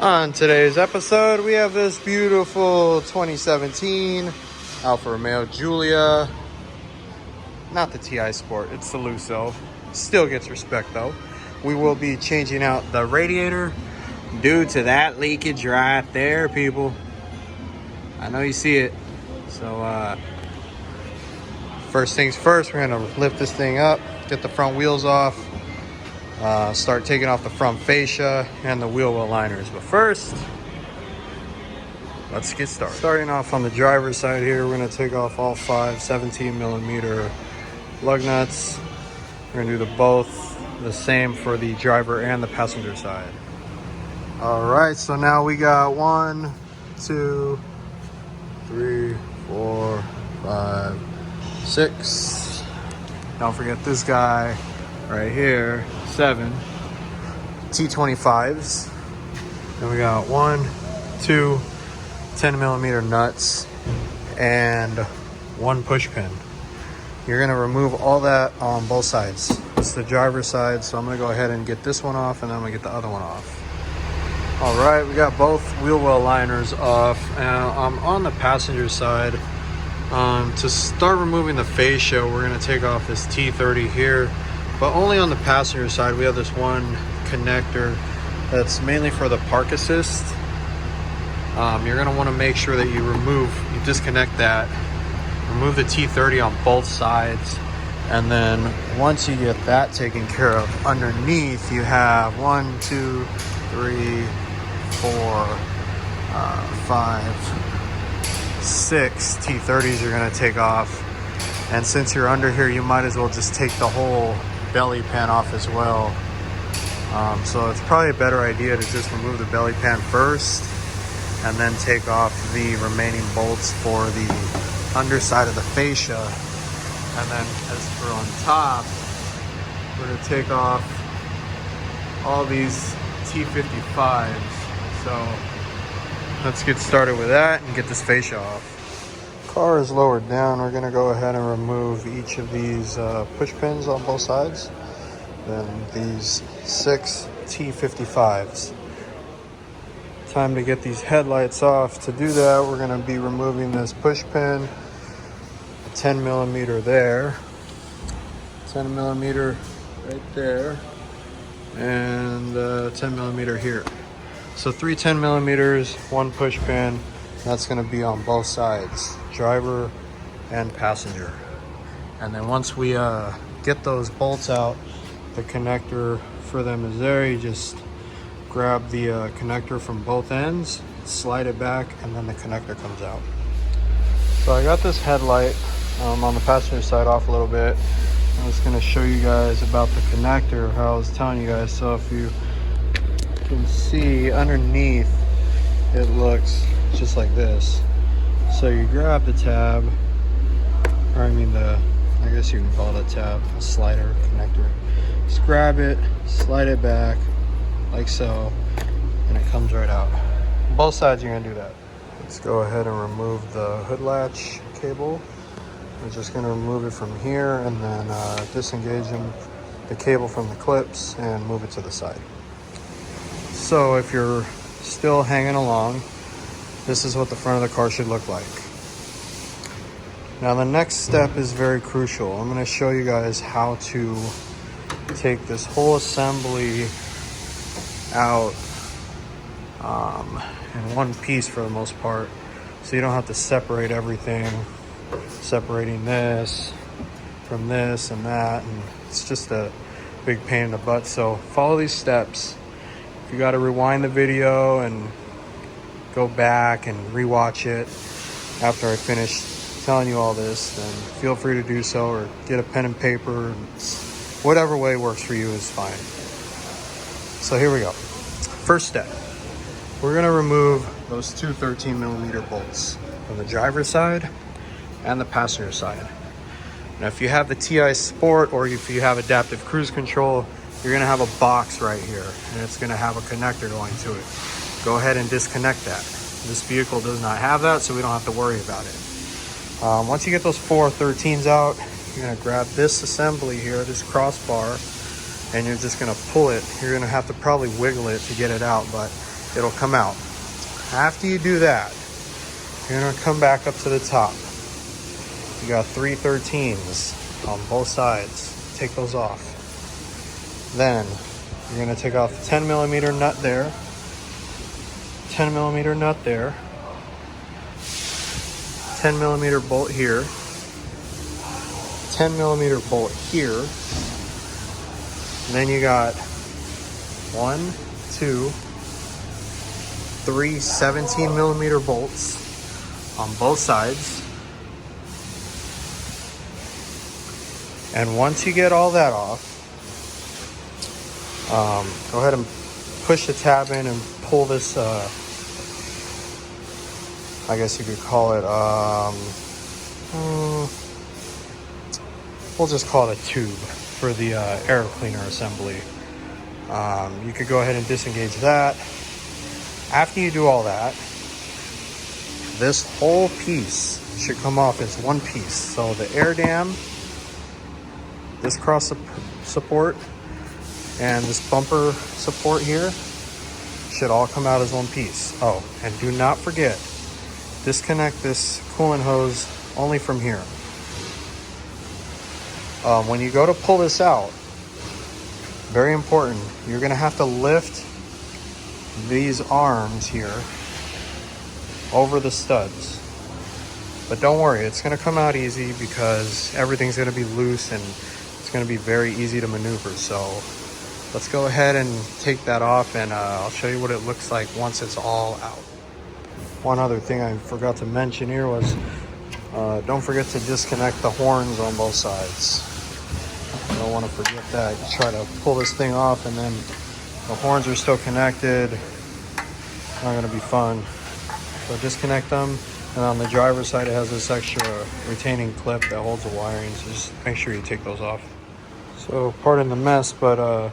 On today's episode, we have this beautiful 2017 Alfa Romeo Giulia. Not the TI Sport, it's the Lusso. Still gets respect though. We will be changing out the radiator due to that leakage right there, people. I know you see it. So first things first, we're gonna lift this thing up, get the front wheels off, start taking off the front fascia and the wheel well liners. But first, let's get started. Starting off on the driver's side here, we're gonna take off all 5 17mm lug nuts. We're gonna do both the same for the driver and the passenger side. All right, so now we got 1, 2, 3, 4, 5, 6. Don't forget this guy right here, 7 T25s. And we got 1, 2 10mm nuts and 1 push pin. You're gonna remove all that on both sides. It's the driver's side, so I'm gonna go ahead and get this one off, and then I'm gonna get the other one off. All right, we got both wheel well liners off, and I'm on the passenger side. To start removing the fascia, we're gonna take off this T30 here, but only on the passenger side. We have this one connector that's mainly for the park assist. You're gonna wanna make sure that you disconnect that, remove the T30 on both sides, and then once you get that taken care of, underneath you have 1, 2, 3, 4, 5, 6 T30s you're gonna take off. And since you're under here, you might as well just take the whole belly pan off as well. So it's probably a better idea to just remove the belly pan first and then take off the remaining bolts for the underside of the fascia. And then as for on top, we're gonna take off all these T55s. So let's get started with that and get this fascia off. Car is lowered down. We're gonna go ahead and remove each of these push pins on both sides. Then these 6 T55s. Time to get these headlights off. To do that, we're gonna be removing this push pin, 10mm there, 10mm right there, and 10mm here. So 3 10mm, 1 push pin. That's gonna be on both sides, driver and passenger. And then once we get those bolts out, the connector for them is there. You just grab the connector from both ends, slide it back, and then the connector comes out. So I got this headlight on the passenger side off a little bit. I was going to show you guys about the connector, how I was telling you guys. So if you can see underneath, it looks just like this. So you grab the tab, or I guess you can call it a tab, a slider connector. Just grab it, slide it back like so, and it comes right out. Both sides you're gonna do that. Let's go ahead and remove the hood latch cable. We're just gonna remove it from here and then disengage the cable from the clips and move it to the side. So if you're still hanging along, this is what the front of the car should look like. Now the next step is very crucial. I'm gonna show you guys how to take this whole assembly out in one piece for the most part, so you don't have to separate everything, separating this from this and that, and it's just a big pain in the butt. So follow these steps. If you got to rewind the video and go back and rewatch it after I finish telling you all this, then feel free to do so, or get a pen and paper. Whatever way works for you is fine. So here we go. First step, we're gonna remove those 2 13mm bolts from the driver's side and the passenger side. Now if you have the TI Sport, or if you have adaptive cruise control, you're gonna have a box right here, and it's gonna have a connector going to it. Go ahead and disconnect that. This vehicle does not have that, so we don't have to worry about it. Once you get those 4 13s out, you're gonna grab this assembly here, this crossbar, and you're just gonna pull it. You're gonna have to probably wiggle it to get it out, but it'll come out. After you do that, you're gonna come back up to the top. You got 3/13s on both sides. Take those off. Then you're gonna take off the 10mm nut there, 10mm nut there, 10mm bolt here, 10mm bolt here. And then you got 1, 2, 3 17mm bolts on both sides. And once you get all that off, go ahead and push the tab in and pull this, I guess you could call it, we'll just call it a tube for the air cleaner assembly. You could go ahead and disengage that. After you do all that, this whole piece should come off as one piece. So the air dam, this cross support, and this bumper support here should all come out as one piece. Oh, and do not forget, disconnect this coolant hose only from here. When you go to pull this out, very important, you're gonna have to lift these arms here over the studs. But don't worry, it's gonna come out easy because everything's gonna be loose and it's gonna be very easy to maneuver. So let's go ahead and take that off, and I'll show you what it looks like once it's all out. One other thing I forgot to mention here was don't forget to disconnect the horns on both sides. You don't want to forget that. You try to pull this thing off and then the horns are still connected. Not going to be fun. So disconnect them, and on the driver's side it has this extra retaining clip that holds the wiring, so just make sure you take those off. So pardon the mess, but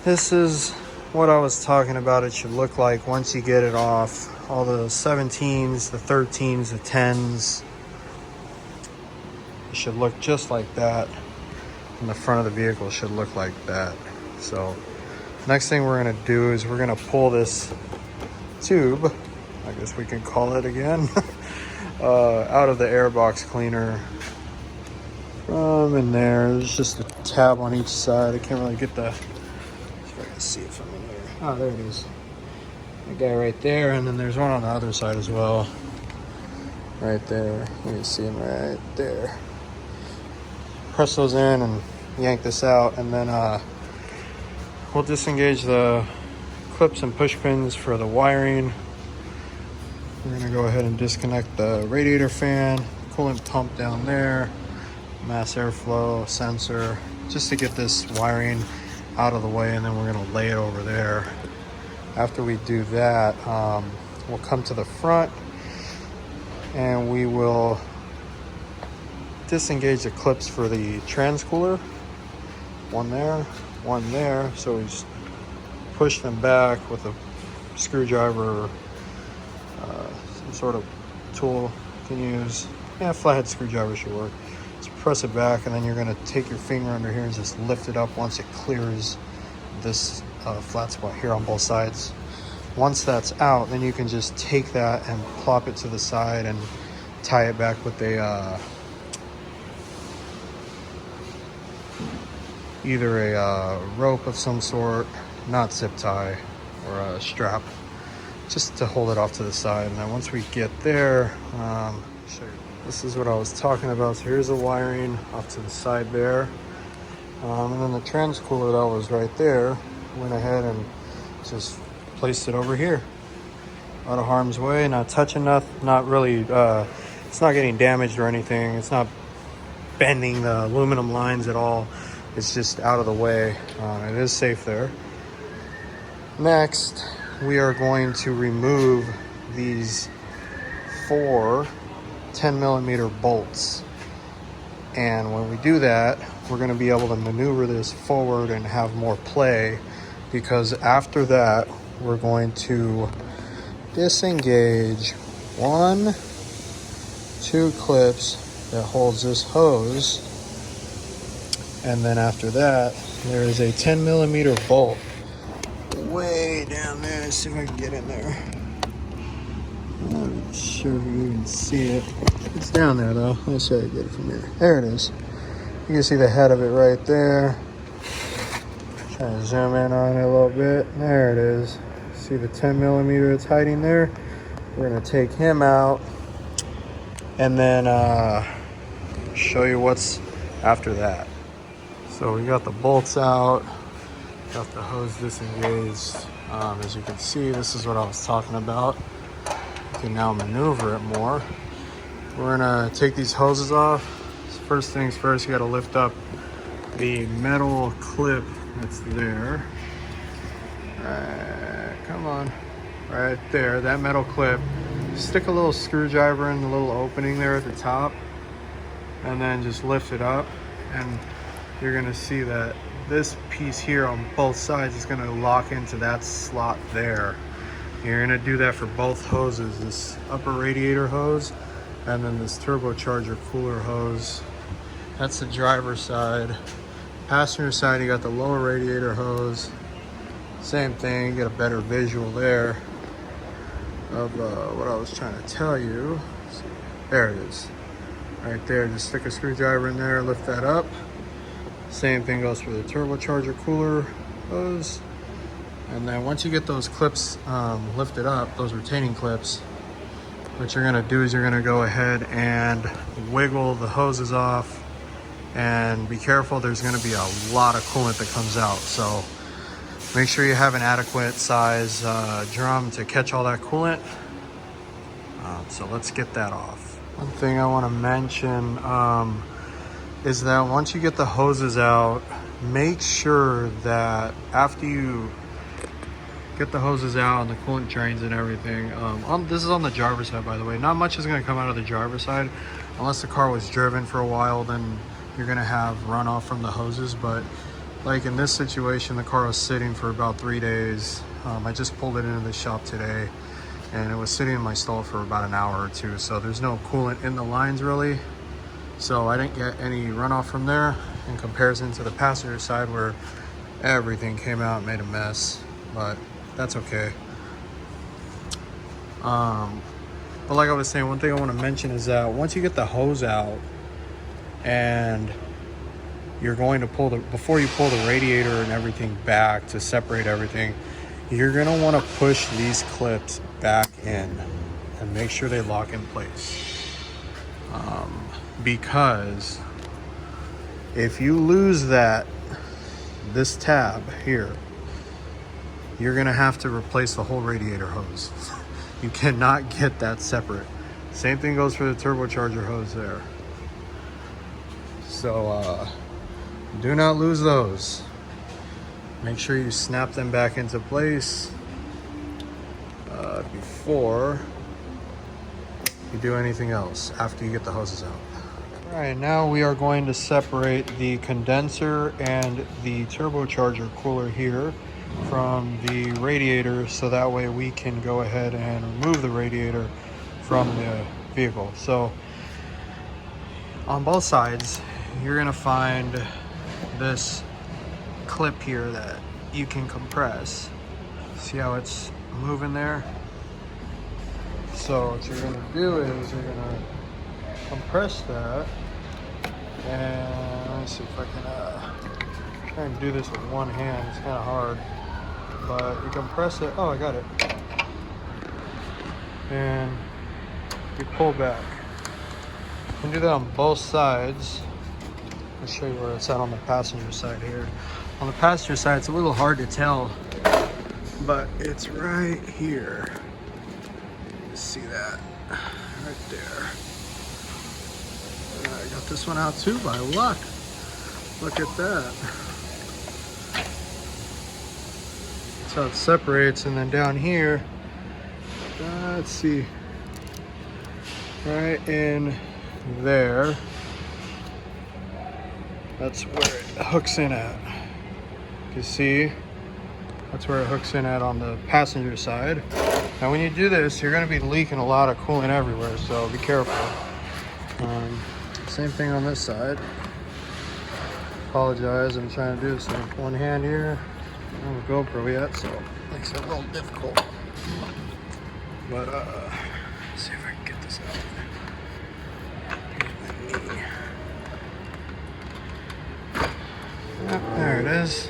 this is what I was talking about. It should look like once you get it off. All the 17s, the 13s, the 10s, it should look just like that, and the front of the vehicle should look like that. So next thing we're going to do is we're going to pull this tube, I guess we can call it again, out of the airbox cleaner from in there. There's just a tab on each side. I can't really get the, if I can see it from in there. Oh, there it is. That guy right there, and then there's one on the other side as well. Right there. You can see him right there. Press those in and yank this out, and then we'll disengage the clips and push pins for the wiring. We're gonna go ahead and disconnect the radiator fan, coolant pump down there, mass airflow sensor, just to get this wiring out of the way, and then we're gonna lay it over there. After we do that, we'll come to the front and we will disengage the clips for the transcooler. One there, one there. So we just push them back with a screwdriver, some sort of tool you can use. Yeah, flathead screwdriver should work. Just press it back, and then you're gonna take your finger under here and just lift it up once it clears this flat spot here on both sides. Once that's out, then you can just take that and plop it to the side and tie it back with a either a rope of some sort, not zip tie, or a strap, just to hold it off to the side. And then once we get there, show you. This is what I was talking about. So here's the wiring off to the side there, and then the transcooler that was right there, went ahead and just placed it over here, out of harm's way, not touching nothing, not really, it's not getting damaged or anything. It's not bending the aluminum lines at all. It's just out of the way. It is safe there. Next, we are going to remove these 4 10mm bolts. And when we do that, we're going to be able to maneuver this forward and have more play, because after that, we're going to disengage 1, 2 clips that holds this hose. And then after that, there is a 10mm bolt way way down there. Let's see if I can get in there. I'm not sure if you can see it. It's down there though. Let's try to get it from here. There it is. You can see the head of it right there. Try to zoom in on it a little bit. There it is. See the 10 millimeter it's hiding there? We're gonna take him out and then show you what's after that. So we got the bolts out, got the hose disengaged. As you can see, this is what I was talking about. You can now maneuver it more. We're gonna take these hoses off. First things first, you gotta lift up the metal clip that's there. Come on, right there, that metal clip. Stick a little screwdriver in the little opening there at the top and then just lift it up, and you're gonna see that this piece here on both sides is gonna lock into that slot there. You're gonna do that for both hoses, this upper radiator hose and then this turbocharger cooler hose. That's the driver's side. Passenger side, you got the lower radiator hose. Same thing, you get a better visual there of what I was trying to tell you. There it is, right there. Just stick a screwdriver in there, lift that up. Same thing goes for the turbocharger cooler hose. And then once you get those clips lifted up, those retaining clips, what you're gonna do is you're gonna go ahead and wiggle the hoses off, and be careful, there's gonna be a lot of coolant that comes out. So make sure you have an adequate size drum to catch all that coolant. So let's get that off. One thing I wanna mention is that once you get the hoses out, make sure that after you get the hoses out and the coolant drains and everything, this is on the driver's side, by the way. Not much is gonna come out of the driver's side. Unless the car was driven for a while, then you're gonna have runoff from the hoses. But like in this situation, the car was sitting for about 3 days. I just pulled it into the shop today and it was sitting in my stall for about an hour or two. So there's no coolant in the lines really. So I didn't get any runoff from there in comparison to the passenger side where everything came out and made a mess, but that's okay. But like I was saying, one thing I want to mention is that once you get the hose out and you're going to pull before you pull the radiator and everything back to separate everything, you're going to want to push these clips back in and make sure they lock in place. Because if you lose this tab here, you're gonna have to replace the whole radiator hose. You cannot get that separate. Same thing goes for the turbocharger hose there. So do not lose those. Make sure you snap them back into place before you do anything else, after you get the hoses out. All right, now we are going to separate the condenser and the turbocharger cooler here from the radiator, so that way we can go ahead and remove the radiator from the vehicle. So on both sides, you're gonna find this clip here that you can compress. See how it's moving there? So what you're gonna do is you're gonna compress that, and let me see if I can try and do this with one hand. It's kind of hard, but you compress it. Oh, I got it. And you pull back. You can do that on both sides. I'll show you where it's at on the passenger side here. On the passenger side, it's a little hard to tell, but it's right here. You see that right there. I got this one out too by luck. Look at that. That's how it separates. And then down here, let's see, right in there, that's where it hooks in at. You see, that's where it hooks in at on the passenger side. Now when you do this, you're going to be leaking a lot of coolant everywhere, so be careful. Same thing on this side. Apologize, I'm trying to do this with one hand here. I don't have a GoPro yet, so makes it a little difficult. But let's see if I can get this out. Yep, there it is.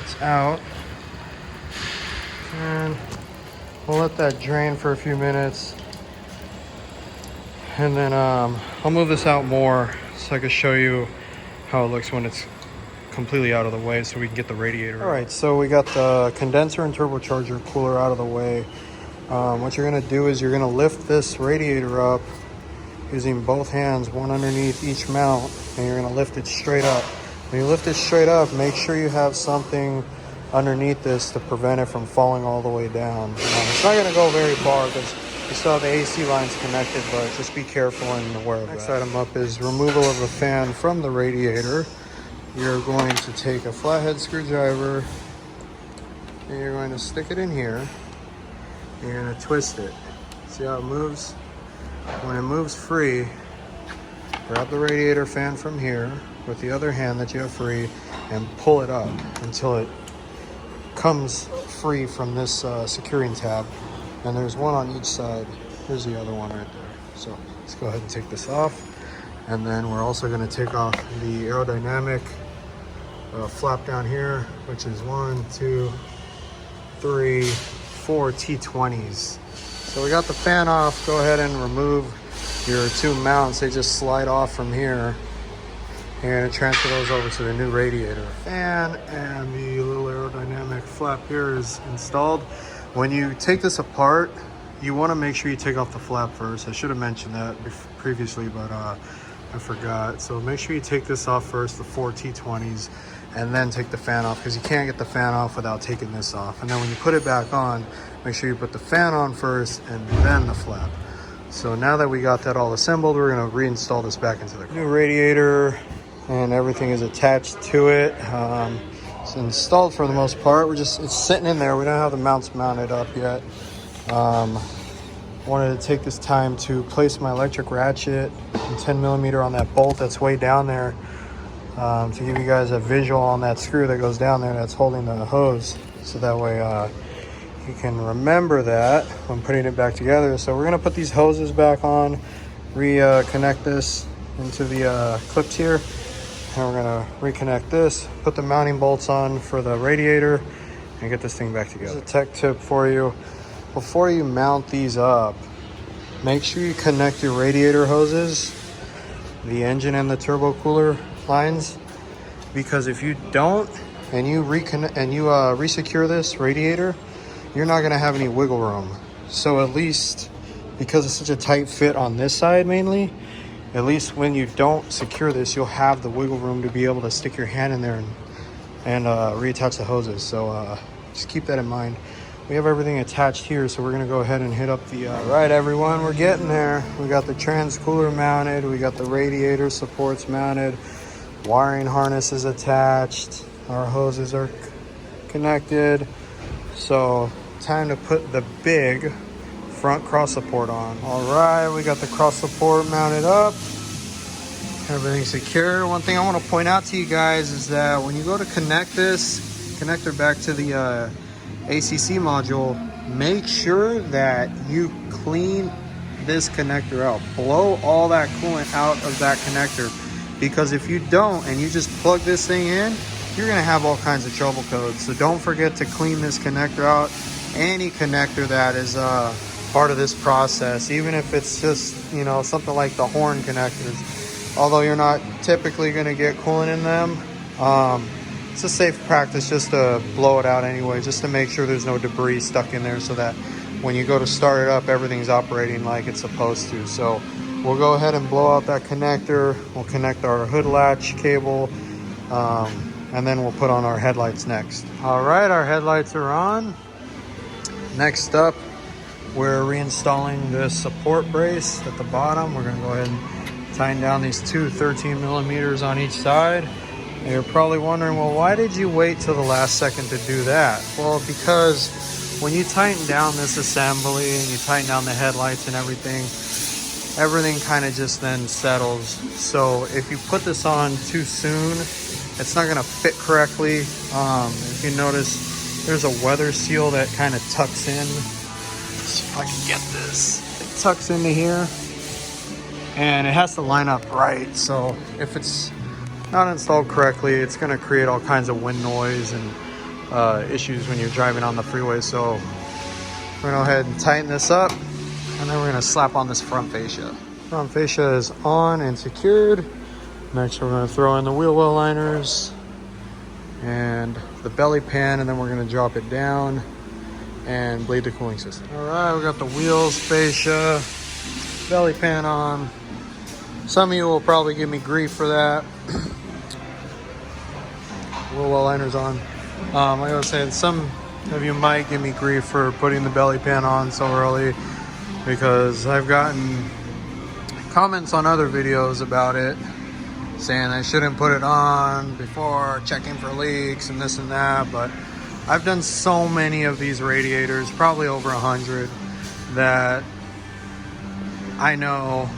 It's out. And we'll let that drain for a few minutes. And then I'll move this out more so I can show you how it looks when it's completely out of the way so we can get the radiator. All right, so we got the condenser and turbocharger cooler out of the way. What you're gonna do is you're gonna lift this radiator up using both hands, one underneath each mount, and you're gonna lift it straight up. When you lift it straight up, make sure you have something underneath this to prevent it from falling all the way down. It's not gonna go very far because you still have the AC lines connected, but just be careful and aware of that. Next item up is removal of a fan from the radiator. You're going to take a flathead screwdriver and you're going to stick it in here. You're going to twist it. See how it moves? When it moves free, grab the radiator fan from here with the other hand that you have free and pull it up until it comes free from this securing tab. And there's one on each side. Here's the other one right there. So let's go ahead and take this off. And then we're also going to take off the aerodynamic flap down here, which is 1, 2, 3, 4 T20s. So we got the fan off. Go ahead and remove your two mounts. They just slide off from here. You're going to transfer those over to the new radiator. Fan and the little aerodynamic flap here is installed. When you take this apart, you want to make sure you take off the flap first. I should have mentioned that previously, but I forgot. So make sure you take this off first, the 4 T20s, and then take the fan off, because you can't get the fan off without taking this off. And then when you put it back on, make sure you put the fan on first and then the flap. So now that we got that all assembled, we're going to reinstall this back into the new radiator, and everything is attached to it. It's installed for the most part. It's sitting in there. We don't have the mounts mounted up yet. Wanted to take this time to place my electric ratchet and 10mm on that bolt that's way down there, to give you guys a visual on that screw that goes down there that's holding the hose, so that way you can remember that when putting it back together. So we're gonna put these hoses back on, reconnect this into the clips here, and we're gonna reconnect this, put the mounting bolts on for the radiator, and get this thing back together. Here's a tech tip for you. Before you mount these up, make sure you connect your radiator hoses, the engine and the turbo cooler lines, because if you don't and you resecure this radiator, you're not gonna have any wiggle room. So at least, because it's such a tight fit on this side mainly, at least when you don't secure this, you'll have the wiggle room to be able to stick your hand in there and reattach the hoses. So just keep that in mind. We have everything attached here, so we're gonna go ahead and hit up the, right everyone, we're getting there. We got the trans cooler mounted, we got the radiator supports mounted, wiring harness is attached, our hoses are connected. So time to put the big front cross support on. All right, we got the cross support mounted up. Everything's secure. One thing I want to point out to you guys is that when you go to connect this connector back to the ACC module, make sure that you clean this connector out. Blow all that coolant out of that connector, because if you don't and you just plug this thing in, you're gonna have all kinds of trouble codes. So don't forget to clean this connector out. Any connector that is part of this process, even if it's just, you know, something like the horn connectors, although you're not typically gonna get coolant in them, it's a safe practice just to blow it out anyway, just to make sure there's no debris stuck in there, so that when you go to start it up, everything's operating like it's supposed to. So we'll go ahead and blow out that connector. We'll connect our hood latch cable, and then we'll put on our headlights next. All right, our headlights are on. Next up, we're reinstalling this support brace at the bottom. We're gonna go ahead and tighten down these two 13mm on each side. And you're probably wondering, well, why did you wait till the last second to do that? Well, because when you tighten down this assembly and you tighten down the headlights and everything kind of just then settles. So if you put this on too soon, it's not gonna fit correctly. If you notice, there's a weather seal that kind of tucks in. Let's see if I can get this. It tucks into here, and it has to line up right. So if it's not installed correctly, it's going to create all kinds of wind noise and issues when you're driving on the freeway. So we're going to go ahead and tighten this up, and then we're going to slap on this front fascia. Front fascia is on and secured. Next, we're going to throw in the wheel well liners and the belly pan, and then we're going to drop it down and bleed the cooling system. All right, we got the wheels, fascia, belly pan on. Some of you will probably give me grief for that. Wheel well liners on. Like I was saying, some of you might give me grief for putting the belly pan on so early, because I've gotten comments on other videos about it saying I shouldn't put it on before checking for leaks and this and that. But I've done so many of these radiators, probably over 100, that I know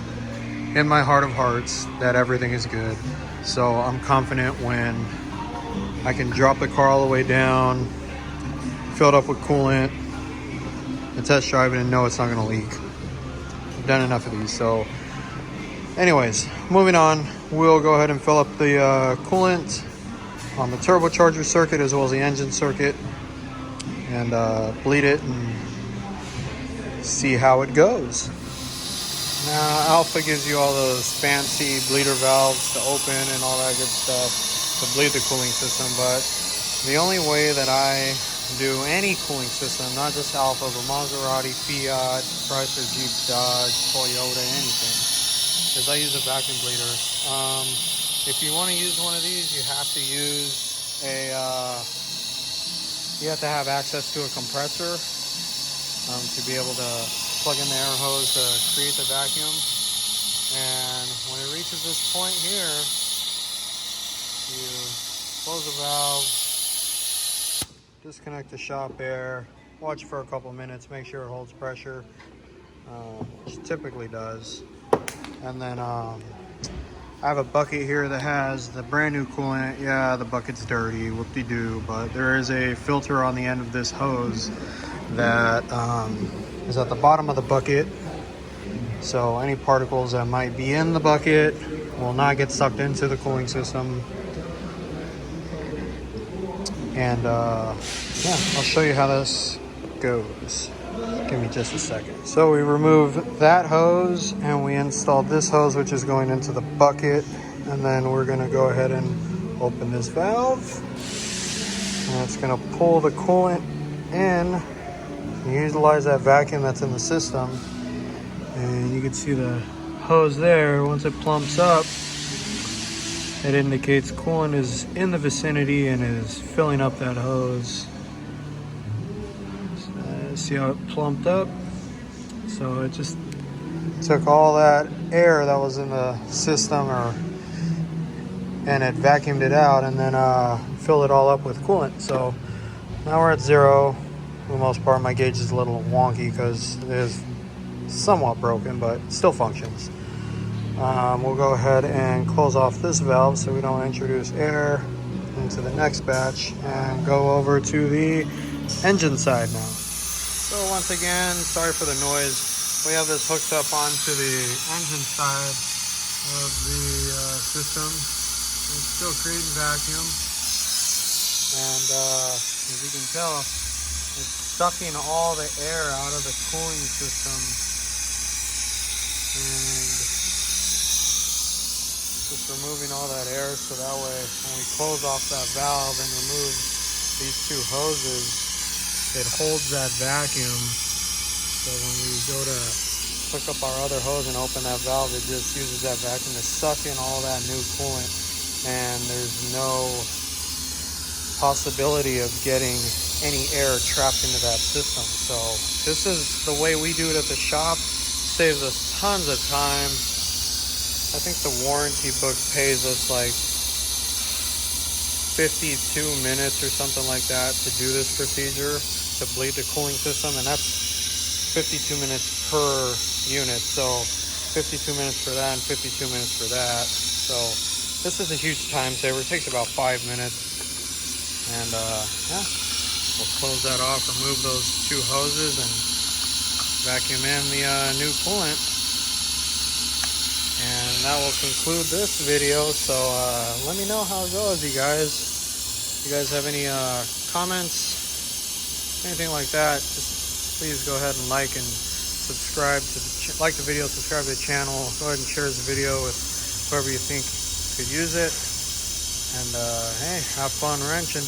in my heart of hearts that everything is good. So I'm confident when I can drop the car all the way down, fill it up with coolant, and test drive it and know it's not going to leak. I've done enough of these. So anyways, moving on, we'll go ahead and fill up the coolant on the turbocharger circuit as well as the engine circuit, and bleed it and see how it goes. Now, Alfa gives you all those fancy bleeder valves to open and all that good stuff to bleed the cooling system, but the only way that I do any cooling system, not just Alfa, but Maserati, Fiat, Chrysler, Jeep, Dodge, Toyota, anything, is I use a vacuum bleeder. If you want to use one of these, you have to use you have to have access to a compressor to be able to plug in the air hose to create the vacuum. And when it reaches this point here, you close the valve, disconnect the shop air, watch for a couple minutes, make sure it holds pressure, which it typically does. And then I have a bucket here that has the brand new coolant. Yeah, the bucket's dirty, whoop-de-doo, but there is a filter on the end of this hose that is at the bottom of the bucket. So any particles that might be in the bucket will not get sucked into the cooling system. And yeah, I'll show you how this goes. Give me just a second. So we removed that hose and we installed this hose, which is going into the bucket. And then we're gonna go ahead and open this valve. And it's gonna pull the coolant in and utilize that vacuum that's in the system. And you can see the hose there. Once it plumps up, it indicates coolant is in the vicinity and is filling up that hose. See how it plumped up? So it just took all that air that was in the system and it vacuumed it out, and then filled it all up with coolant. So now we're at zero. For the most part, my gauge is a little wonky because it is somewhat broken, but it still functions. We'll go ahead and close off this valve so we don't introduce air into the next batch, and go over to the engine side now. So once again, sorry for the noise. We have this hooked up onto the engine side of the system. It's still creating vacuum, and as you can tell, it's sucking all the air out of the cooling system, and just removing all that air, so that way when we close off that valve and remove these two hoses, it holds that vacuum. So when we go to hook up our other hose and open that valve, it just uses that vacuum to suck in all that new coolant, and there's no possibility of getting any air trapped into that system. So this is the way we do it at the shop. Saves us tons of time. I think the warranty book pays us like 52 minutes or something like that to do this procedure, to bleed the cooling system, and that's 52 minutes per unit. So 52 minutes for that and 52 minutes for that. So this is a huge time saver. It takes about 5 minutes, and yeah, We'll close that off, remove those two hoses, and vacuum in the new coolant. And that will conclude this video. So let me know how it goes, you guys. If you guys have any comments, anything like that, just please go ahead and like and subscribe to like the video, subscribe to the channel. Go ahead and share this video with whoever you think could use it. And hey, have fun wrenching.